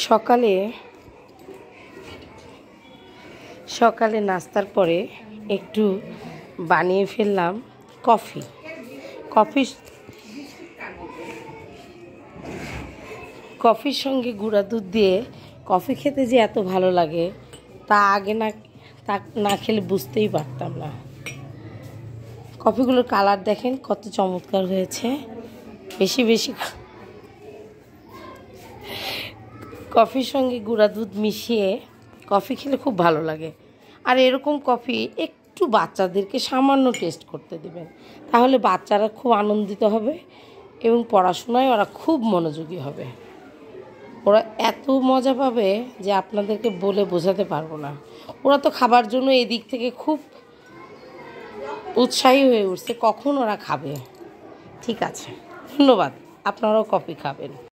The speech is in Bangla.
সকালে সকালে নাস্তার পরে একটু বানিয়ে ফেললাম কফির সঙ্গে গুঁড়া দুধ দিয়ে কফি খেতে যে এত ভালো লাগে তা আগে না খেলে বুঝতেই পারতাম না। কফিগুলোর কালার দেখেন কত চমৎকার হয়েছে। বেশি বেশি কফির সঙ্গে গুঁড়া দুধ মিশিয়ে কফি খেলে খুব ভালো লাগে। আর এরকম কফি একটু বাচ্চাদেরকে সামান্য টেস্ট করতে দেবেন, তাহলে বাচ্চারা খুব আনন্দিত হবে এবং পড়াশোনায় ওরা খুব মনোযোগী হবে। ওরা এত মজা পাবে যে আপনাদেরকে বলে বোঝাতে পারবো না। ওরা তো খাবার জন্য এদিক থেকে খুব উৎসাহী হয়ে উঠছে, কখন ওরা খাবে। ঠিক আছে, ধন্যবাদ। আপনারাও কফি খাবেন।